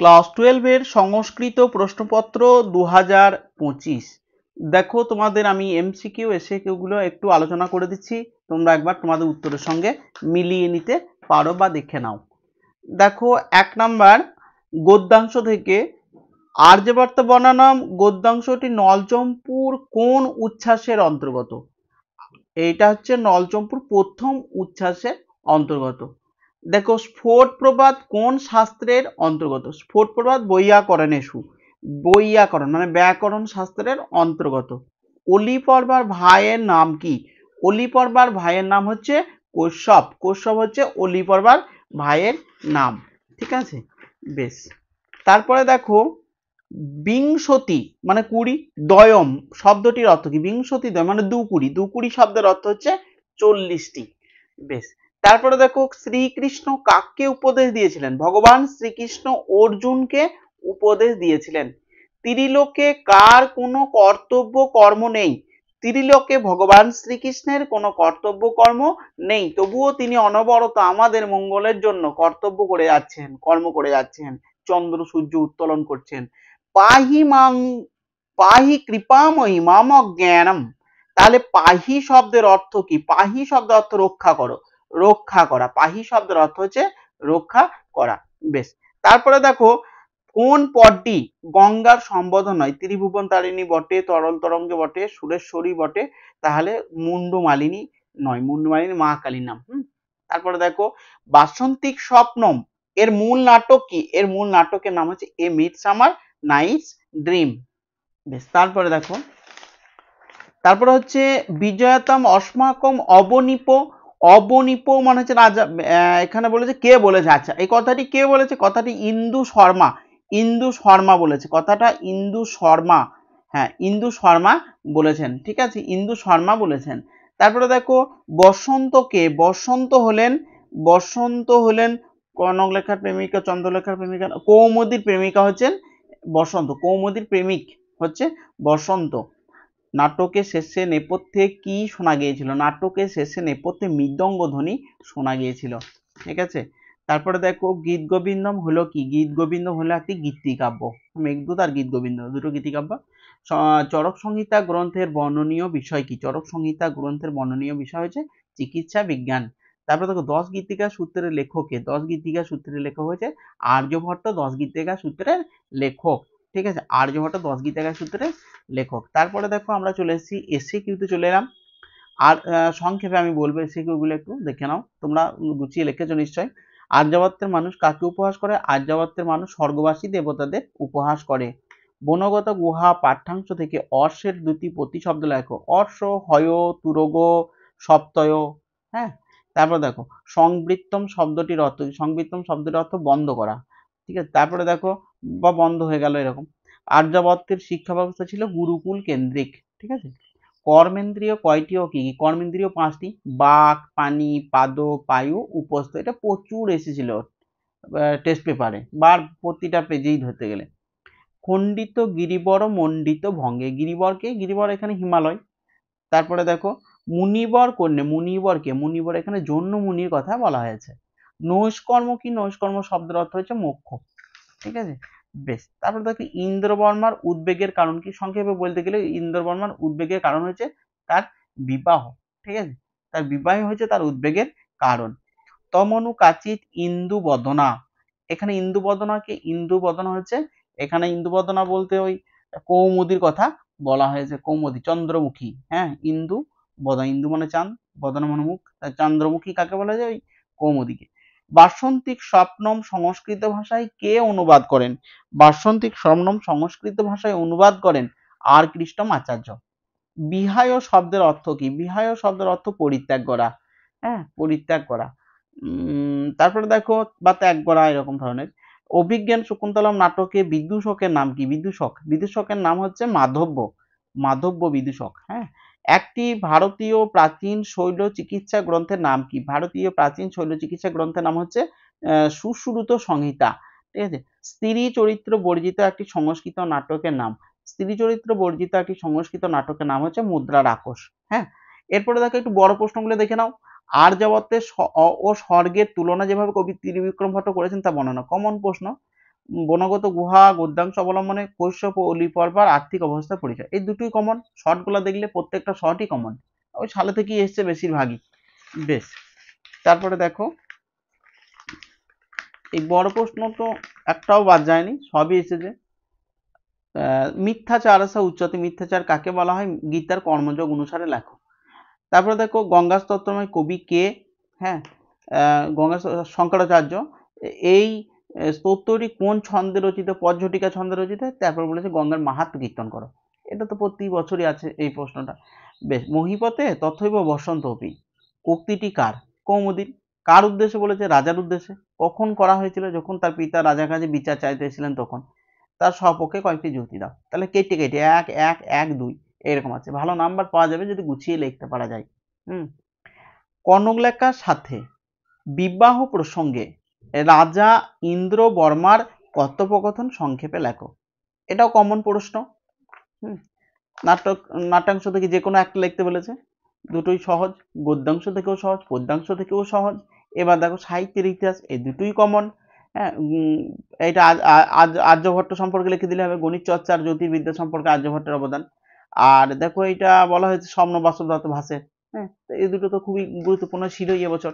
Class 12 এর সংস্কৃত প্রশ্নপত্র 2025। দেখো তোমাদের আমি এমসিকিউ এসএকিউ গুলো একটু আলোচনা করে দিচ্ছি, তোমরা একবার তোমাদের উত্তরের সঙ্গে মিলিয়ে নিতে পারো বা দেখে নাও। দেখো 1 নাম্বার গদ্যাংশ থেকে আর্যভট্ট বনাম গদ্যাংশটি নলচম্পুর কোন উচ্ছ্বাসের অন্তর্গত? এইটা হচ্ছে নলচম্পুর প্রথম উচ্ছ্বাসের অন্তর্গত। দেখো স্ফোট প্রবাদ কোন শাস্ত্রের অন্তর্গত? স্ফোট প্রবাদ বৈয়াকরণেষু, বৈয়াকরণ মানে ব্যাকরণ শাস্ত্রের অন্তর্গত। অলি পর্বার ভাইয়ের নাম কি? অলি পর্বার ভাইয়ের নাম হচ্ছে কশ্যপ। কশ্যপ হচ্ছে অলি পর্বার ভাইয়ের নাম। ঠিক আছে, বেশ। তারপরে দেখো বিংশতি মানে 20, দয়ম শব্দটির অর্থ কি? বিংশতি দয় মানে 220, 220 শব্দের অর্থ হচ্ছে 40টি। বেশ। তারপরে দেখো শ্রীকৃষ্ণ কাকে উপদেশ দিয়েছিলেন? ভগবান শ্রীকৃষ্ণ অর্জুনকে উপদেশ দিয়েছিলেন। ত্রিলোকে কার কোনো কর্তব্য কর্ম নেই? ত্রিলোকে ভগবান শ্রীকৃষ্ণের কোনো কর্তব্য কর্ম নেই, তবুও তিনি অনবরত আমাদের মঙ্গলের জন্য কর্তব্য করে যাচ্ছেন, কর্ম করে যাচ্ছেন, চন্দ্র সূর্য উত্তোলন করছেন। পাহি মাং পাহি কৃপাময়ী মাম জ্ঞানম। তাহলে পাহি শব্দের অর্থ কি? পাহি শব্দের অর্থ রক্ষা করো, রক্ষা করা। পাহি শব্দের অর্থ হচ্ছে রক্ষা করা। বেশ। তারপরে দেখো কোন পদটি গঙ্গার সম্বোধন হয়? ত্রিভুবন তারিণী বটে, তরল তরঙ্গে বটে, সুরেশ্বরী বটে, তাহলে মুন্ডমালিনী নয়, মুন্ডমালিনী মা কালীর নাম। তারপরে দেখো বাসন্তিক স্বপ্নম এর মূল নাটক কি? এর মূল নাটকের নাম হচ্ছে এ মিডসামার নাইটস ড্রিম। বেশ। তারপরে দেখো, তারপরে হচ্ছে বিজয়তম অস্মাকম অবনিপ। অবনিপ মানে হচ্ছে রাজা। এখানে বলেছে কে বলেছে? আচ্ছা, এই কথাটি কে বলেছে? কথাটি ইন্দু শর্মা। ইন্দু শর্মা বলেছে কথাটা, ইন্দু শর্মা। হ্যাঁ, ইন্দু শর্মা বলেছেন। ঠিক আছে, ইন্দু শর্মা বলেছেন। তারপরে দেখো বসন্ত কে? বসন্ত হলেন, বসন্ত হলেন কনকলেখার প্রেমিকা, চন্দ্রলেখার প্রেমিকা, কৌমুদীর প্রেমিকা হচ্ছেন বসন্ত। কৌমুদীর প্রেমিক হচ্ছে বসন্ত। নাটকের শেষে নেপথ্যে কি শোনা গিয়েছিল? নাটকের শেষে নেপথ্যে মৃদঙ্গ ধ্বনি শোনা গিয়েছিল। ঠিক আছে। তারপরে দেখো গীত গোবিন্দম হলো কি? গীত গোবিন্দম হলো একটি গীতিকাব্য। মেঘদূত আর গীত গোবিন্দ দুটো গীতিকাব্য। চরক সংহিতা গ্রন্থের বর্ণনীয় বিষয় কি? চরক সংহিতা গ্রন্থের বর্ণনীয় বিষয় হচ্ছে চিকিৎসা বিজ্ঞান। তারপরে দেখো 10 গীতিকা সূত্রের লেখকে, 10 গীতিকা সূত্রের লেখক হচ্ছে আর্যভট্ট। 10 গীতিকা সূত্রের লেখক। ঠিক আছে, আর্যভট্ট 10 গীতিকা সূত্রের লেখক। তারপরে দেখো আমরা চলে এসেছি এসএকিউতে চলে এলাম। আর সংক্ষেপে আমি বলবো এসএকিউ গুলো একটু দেখে নাও, তোমরা গুছিয়ে লিখেছো নিশ্চয়। আর্যাবর্তের মানুষ কাকে উপহাস করে? আর্যাবর্তের মানুষ স্বর্গবাসী দেবতাদের উপহাস করে। বনগত গুহা পাঠ্যাংশ থেকে অর্শের দুটি প্রতিশব্দ লেখো। অর্শ, হয়, তুরগ, সপ্তয়। হ্যাঁ। তারপর দেখো সংবৃত্তম শব্দটির অর্থ কি? সংবৃত্তম শব্দটির অর্থ বন্ধ করা। ঠিক আছে। তারপরে দেখো বা বন্ধ হয়ে গেল এরকম। আর্যাবর্তের শিক্ষা ব্যবস্থা ছিল গুরুকুল কেন্দ্রিক। ঠিক আছে। কর্মেন্দ্রিয় কয়টি ও কি কি? কর্মেন্দ্রিয় 5টি। বাক, পানি, পাদ, পায়ু, উপস্থ। এটা প্রচুর এসেছিল টেস্ট পেপারে, বার প্রতিটা পেজেই ধরতে গেলে। খণ্ডিত গিরিবর মণ্ডিত ভঙ্গে। গিরিবরকে? গিরিবর এখানে হিমালয়। তারপরে দেখো মুনিবর কন্যা। মুনিবরকে? মুনিবর এখানে জন্য মুনির কথা বলা হয়েছে। নৈষ্কর্ম কি? নৈষ্কর্ম শব্দের অর্থ হচ্ছে মোক্ষ। ঠিক আছে, বেশ। তারপর দেখো ইন্দ্রবর্মার উদ্বেগের কারণ কি? সংক্ষেপে বলতে গেলে ইন্দ্রবর্মার উদ্বেগের কারণ হচ্ছে তার বিবাহ। ঠিক আছে, তার বিবাহ হচ্ছে তার উদ্বেগের কারণ। তমনু কাচিত ইন্দু বদনা। এখানে ইন্দু বদনাকে, ইন্দু বদনা হচ্ছে, এখানে ইন্দু বদনা বলতে ওই কৌমুদীর কথা বলা হয়েছে। কৌমুদী চন্দ্রমুখী। হ্যাঁ, ইন্দু বদনা, ইন্দু মানে চাঁদ, বদনা মানে মুখ, চন্দ্রমুখী কাকে বলা যায়? ওই কৌমুদীকে। বাসন্তিক স্বপ্নম সংস্কৃত ভাষায় কে অনুবাদ করেন? বাসন্তিক স্বপ্নম সংস্কৃত ভাষায় অনুবাদ করেন আর কৃষ্ণম আচার্য। বিহায় শব্দের অর্থ কি? বিহায় শব্দের অর্থ পরিত্যাগ করা। হ্যাঁ, পরিত্যাগ করা। তারপরে দেখো বা ত্যাগ করা, এরকম ধরনের। অভিজ্ঞান শকুন্তলম নাটকে বিদূষকের নাম কি? বিদূষক, বিদূষকের নাম হচ্ছে মাধব্য। মাধব্য বিদূষক। হ্যাঁ। একটি ভারতীয় প্রাচীন শৈল চিকিৎসা গ্রন্থের নাম কি? ভারতীয় প্রাচীন শৈল চিকিৎসা গ্রন্থের নাম হচ্ছে সুশ্রুত সংহিতা। ঠিক আছে। স্ত্রী চরিত্র বর্জিত একটি সংস্কৃত নাটকের নাম। স্ত্রী চরিত্র বর্জিত একটি সংস্কৃত নাটকের নাম হচ্ছে মুদ্রা রাক্ষস। হ্যাঁ। এরপরে দেখো একটু বড় প্রশ্নগুলো দেখে নাও। আর্যাবর্তের ও স্বর্গের তুলনা যেভাবে কবি ত্রিবিক্রম ভট্ট করেছেন তা বর্ণনা। কমন প্রশ্ন। বনগত গুহা গদ্যাংশ অবলম্বনে কৈশব ও অলি পর্বার আর্থিক অবস্থার পরিচয়, এই দুটোই কমন। শর্টগুলো দেখলে প্রত্যেকটা শর্টই কমন, ওই সালে থেকেই এসছে বেশিরভাগই। বেশ, তারপরে দেখো এই বড় প্রশ্ন তো একটাও বাদ যায়নি, সবই এসেছে। মিথ্যাচার আসা উচ্চতে, মিথ্যাচার কাকে বলা হয়? গীতার কর্মযোগ অনুসারে লেখো। তারপরে দেখো গঙ্গা স্তোত্রময় কবি কে? হ্যাঁ, গঙ্গা শঙ্করাচার্য। এই স্তোত্রটি কোন ছন্দে রচিত? পদঝটিকা ছন্দে রচিত। তারপর বলেছে গঙ্গার মাহাত্ম্য কীর্তন করো। এটা তো প্রতি বছরই আছে এই প্রশ্নটা। বেশ, মহিপতে তথৈব বসন্ত অপি, উক্তিটি কার? কৌমুদীর। কার উদ্দেশ্যে বলেছে? রাজার উদ্দেশ্যে। কখন করা হয়েছিল? যখন তার পিতা রাজার কাছে বিচার চাইতে এসেছিলেন তখন। তার সপক্ষে কয়েকটি যুক্তি দাও। তাহলে কেটে কেটে 1 1 1 2 এরকম আছে। ভালো নাম্বার পাওয়া যাবে যদি গুছিয়ে লিখতে পারা যায়। কনকলেখার সাথে বিবাহ প্রসঙ্গে রাজা ইন্দ্রবর্মার কথোপকথন সংক্ষেপে লেখো। এটাও কমন প্রশ্ন। নাট্যাংশ থেকে যে কোনো একটা লিখতে বলেছে, দুটোই সহজ। গদ্যাংশ থেকেও সহজ, পদ্যাংশ থেকেও সহজ। এবার দেখো সাহিত্যের ইতিহাস, এই দুটোই কমন। হ্যাঁ, এটা আর্যভট্ট সম্পর্কে লিখে দিলে হবে। গণিত চর্চা আর জ্যোতির্বিদ্যা সম্পর্কে আর্যভট্টের অবদান। আর দেখো এটা বলা হয়েছে স্বপ্ন বাস্তবতা ভাসে। হ্যাঁ, এই দুটো তো খুবই গুরুত্বপূর্ণ ছিলই এবছর।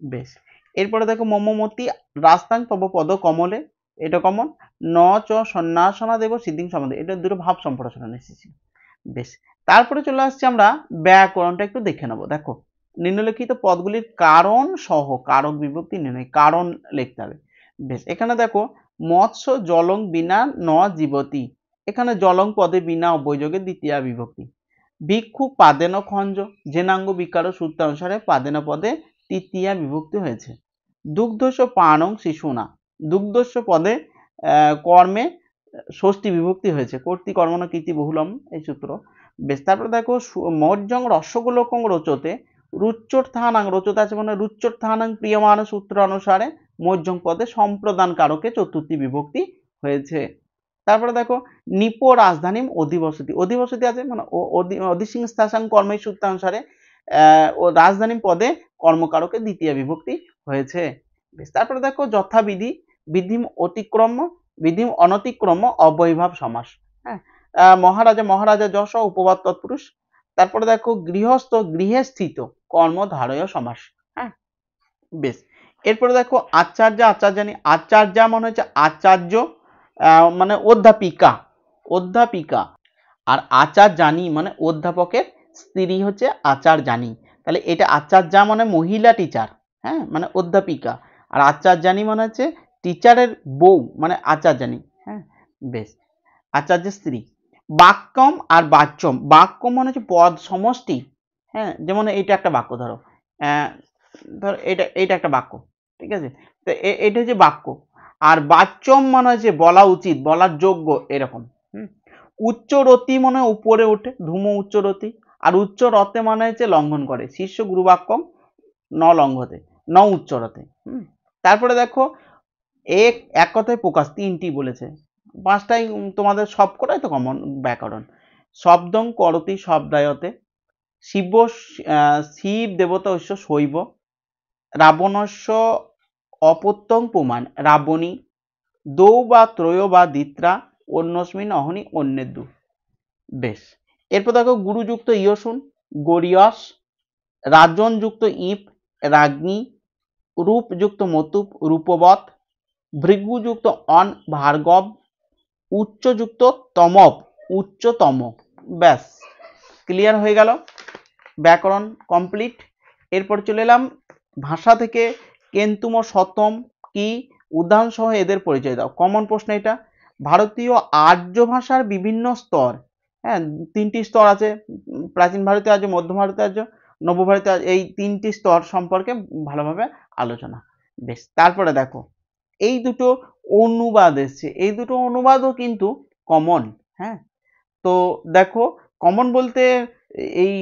বেশ, এরপরে দেখো মমমতি রাস্তাং তব পদ কমলে, এটা কমন। ন চ সন্ন্যাসনা দেব সিদ্ধিং সম্বন্ধে, এটা দুটো ভাব সম্প্রসারণ এসেছে। বেশ, তারপরে চলে আসছে আমরা ব্যাকরণটা একটু দেখে নেবো। দেখো নিম্নলিখিত পদগুলির কারণ সহ কারক বিভক্তি নির্ণয়, কারণ লিখতে হবে। বেশ, এখানে দেখো মৎস্য জলং বিনা ন জীবতি, এখানে জলং পদে বিনা অবযোগে দ্বিতীয়া বিভক্তি। ভিক্ষু পাদেন খঞ্জ, জেনাঙ্গ বিকার সূত্রানুসারে পাদেন পদে তৃতীয়া বিভক্তি হয়েছে। দুগ্ধস্য পানং শিশুনা, দুগ্ধস্য পদে কর্মে ষষ্ঠী বিভক্তি হয়েছে। কর্তৃ কর্মণ কীর্তি বহুলম, এই সূত্র। বেশ, তারপরে দেখো মজ্জং রসগোলকং রোচতে, রুচ্চোত্থানাং রোচতে আছে মানে রুচ্চোত্থানাং প্রিয়মান সূত্র অনুসারে মজ্জং পদে সম্প্রদান কারকে চতুর্থী বিভক্তি হয়েছে। তারপরে দেখো নিপো রাজধানী অধিবসতি, অধিবসতি আছে মানে অধিসিংস্থাসাং কর্মের সূত্রানুসারে ও রাজধানী পদে কর্মকারকে দ্বিতীয় বিভক্তি হয়েছে। বেশ, তারপরে দেখো যথাবিধি বিধিম অতিক্রম বিধিম অনতিক্রম অবৈভাব সমাস। হ্যাঁ, মহারাজা মহারাজা যশ উপবাদ তৎপুরুষ। তারপরে দেখো গৃহস্থ গৃহে স্থিত কর্মধারয় সমাস। হ্যাঁ, বেশ, এরপরে দেখো আচার্য আচার্যানি, আচার্যা মানে হচ্ছে আচার্য মানে অধ্যাপিকা, অধ্যাপিকা। আর আচার্যানি মানে অধ্যাপকের স্ত্রী হচ্ছে আচার্যানি। তাহলে এটা আচার্যা মানে মহিলা টিচার, হ্যাঁ মানে অধ্যাপিকা। আর আচার্যানি মানে হচ্ছে টিচারের বউ মানে আচার্যানি। হ্যাঁ, বেশ, আচার্যের স্ত্রী। বাক্যম আর বাচ্যম, বাক্য মানে হচ্ছে পদ সমষ্টি। হ্যাঁ, যেমন এইটা একটা বাক্য, ধরো ধরো এটা একটা বাক্য, ঠিক আছে? তো এটা হচ্ছে বাক্য। আর বাচ্যম মানে হচ্ছে বলা উচিত, বলার যোগ্য, এরকম। উচ্চরতি মানে উপরে ওঠে, ধূম উচ্চরতি। আর উচ্চরতে মানে হচ্ছে লঙ্ঘন করে, শীর্ষ গুরুবাক্যম ন লঙ্ঘতে ন উচ্চরতে। তারপরে দেখো এক কথায় প্রকাশ, তিনটি বলেছে, পাঁচটাই তোমাদের সবকটাই তো কমন ব্যাকরণ। শব্দং করতি শব্দায়তে, শিব শিব দেবতা ঐশ্য শৈব, রাবণস্য অপত্যং পুমান রাবণী, দৌ বা ত্রয় বা দিত্রা, অন্যস্মিন অহনি অন্যেদু। বেশ, এরপর দেখো গুরুযুক্ত ইয়সুন গরিয়স, রাজনযুক্ত ইপ রাজ্ঞী, রূপযুক্ত মতুপ রূপবৎ, ভৃগুযুক্ত অন ভার্গব, উচ্চযুক্ত তমব উচ্চতম। ব্যাস, ক্লিয়ার হয়ে গেল, ব্যাকরণ কমপ্লিট। এরপর চলে এলাম ভাষা থেকে। কেন্তুম শতম কি? উদাহরণ সহ এদের পরিচয় দাও। কমন প্রশ্ন এটা। ভারতীয় আর্য ভাষার বিভিন্ন স্তর, হ্যাঁ তিনটি স্তর আছে, প্রাচীন ভারতীয় আর্য, মধ্য ভারতীয় আর্য, নব্য ভারতীয় আর্য, এই তিনটি স্তর সম্পর্কে ভালোভাবে আলোচনা। বেশ, তারপরে দেখো এই দুটো অনুবাদ এসছে, এই দুটো অনুবাদও কিন্তু কমন। হ্যাঁ, তো দেখো কমন বলতে এই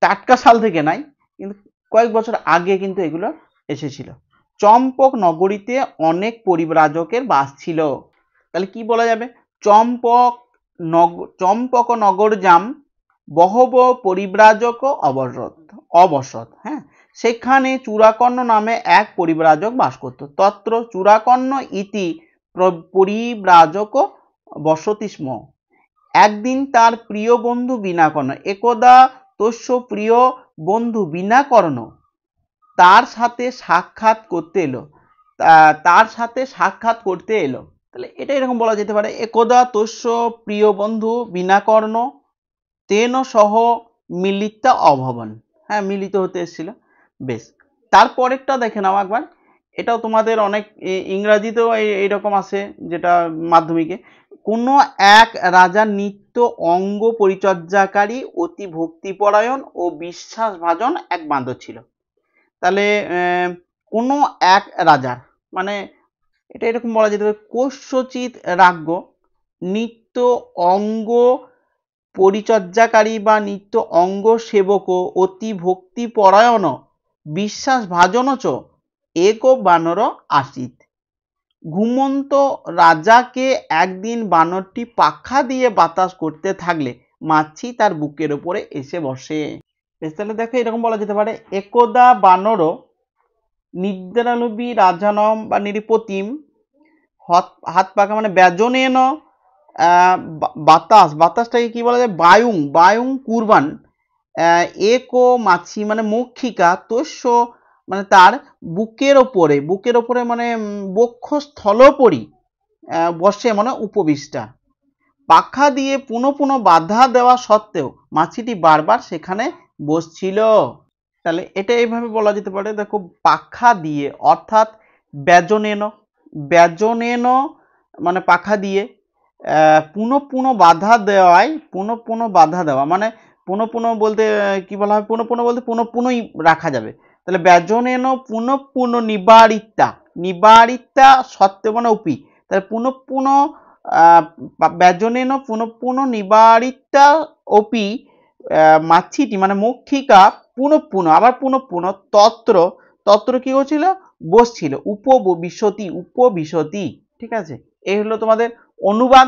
টাটকা সাল থেকে নাই, কিন্তু কয়েক বছর আগে কিন্তু এগুলো এসেছিল। চম্পক নগরীতে অনেক পরিব্রাজকের বাস ছিল। তাহলে কি বলা যাবে? চম্পক নগর জাম বহব পরিব্রাজক অবসত। হ্যাঁ, সেখানে চূড়াকর্ণ নামে এক পরিব্রাজক বাস করত। তত্র চূড়াকর্ণ ইতি পরিব্রাজক বসতি স্ম। একদিন তার প্রিয় বন্ধু বিনাকর্ণ, একদা তস্য প্রিয় বন্ধু বিনাকর্ণ তার সাথে সাক্ষাৎ করতে এলো, তার সাথে সাক্ষাৎ করতে এলো। তাহলে এটা এরকম বলা যেতে পারে, একদা তস্য প্রিয় বন্ধু বিনাকর্ণ তেন সহ মিলিতা অভবন। হ্যাঁ, মিলিত হতে এসেছিল। বেশ, তারপরেরটা দেখে নাও একবার। এটাও তোমাদের অনেক ইংরাজিতেও এইরকম আসে, যেটা মাধ্যমিকে। কোনো এক রাজার নিত্য অঙ্গ পরিচর্যাকারী অতি ভক্তিপরায়ণ ও বিশ্বাসভাজন এক বান্দর ছিল। তাহলে কোনো এক রাজার, মানে এটা এরকম বলা যেতে পারে, কস্যচিৎ রাজ্ঞ নিত্য অঙ্গ পরিচর্যাকারী বা নিত্য অঙ্গ সেবক অতি ভক্তিপরায়ণ বিশ্বাসভাজন চ এক বানর আসিত। ঘুমন্ত রাজাকে একদিন বানরটি পাখা দিয়ে বাতাস করতে থাকলে মাছি তার বুকের উপরে এসে বসে। তাহলে দেখো এরকম বলা যেতে পারে, একদা বানর নিদ্রালুবী রাজানম বা নিরিপতিম হাত পাখা মানে ব্যজনেন বাতাস, বাতাসটাকে কি বলা যায়, বায়ুং, বায়ুং কুরবান একো মাছি মানে মক্ষিকা তস্য মানে তার বুকের ওপরে, বুকের ওপরে মানে বক্ষস্থলোপরি বসে মানে উপবিষ্টা। পাখা দিয়ে পুনঃ পুনঃ বাধা দেওয়া সত্ত্বেও মাছিটি বারবার সেখানে বসছিল। তাহলে এটা এইভাবে বলা যেতে পারে, দেখো পাখা দিয়ে অর্থাৎ ব্যজনেন, ব্যজনেন মানে পাখা দিয়ে পুনঃ পুনঃ বাধা দেওয়ায়, পুনঃ পুনঃ বাধা দেওয়া মানে পুনঃ পুনঃ বলতে কি বলা হয়, পুনঃ পুনঃ বলতে পুনঃ পুনঃই রাখা যাবে। তাহলে ব্যজনেন পুনঃ পুনঃ নিবারিতা, নিবারিতা সত্ত্বে মানে উপি, তাহলে পুনঃ পুনঃ ব্যজনেন পুনঃ পুনঃ নিবারিতা অপি মাছিটি মানে মক্ষিকা পুনঃ পুনঃ আবার পুনঃ পুনঃ তত্র, তত্র কি হচ্ছিল, বসছিল, উপবিশতি, উপবিশতি। ঠিক আছে, এই হলো তোমাদের অনুবাদ।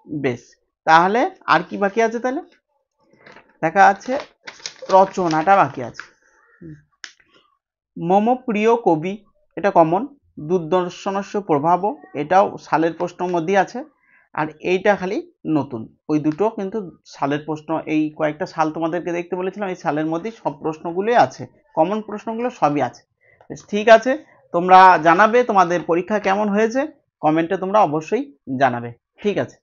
বেশ, তাহলে আর কি বাকি আছে, তাহলে দেখা আছে রচনাটা বাকি আছে। মম প্রিয় কবি, এটা কমন। দূরদর্শনস্য প্রভাব, এটাও সালের প্রশ্নের মধ্যেই আছে। আর এইটা খালি নতুন, ওই দুটো কিন্তু সালের প্রশ্ন, এই কয়েকটা সাল তোমাদেরকে দেখতে বলেছিলাম, এই সালের মধ্যেই সব প্রশ্নগুলোই আছে, কমন প্রশ্নগুলো সবই আছে। ঠিক আছে, তোমরা জানাবে তোমাদের পরীক্ষা কেমন হয়েছে, কমেন্টে তোমরা অবশ্যই জানাবে। ঠিক আছে।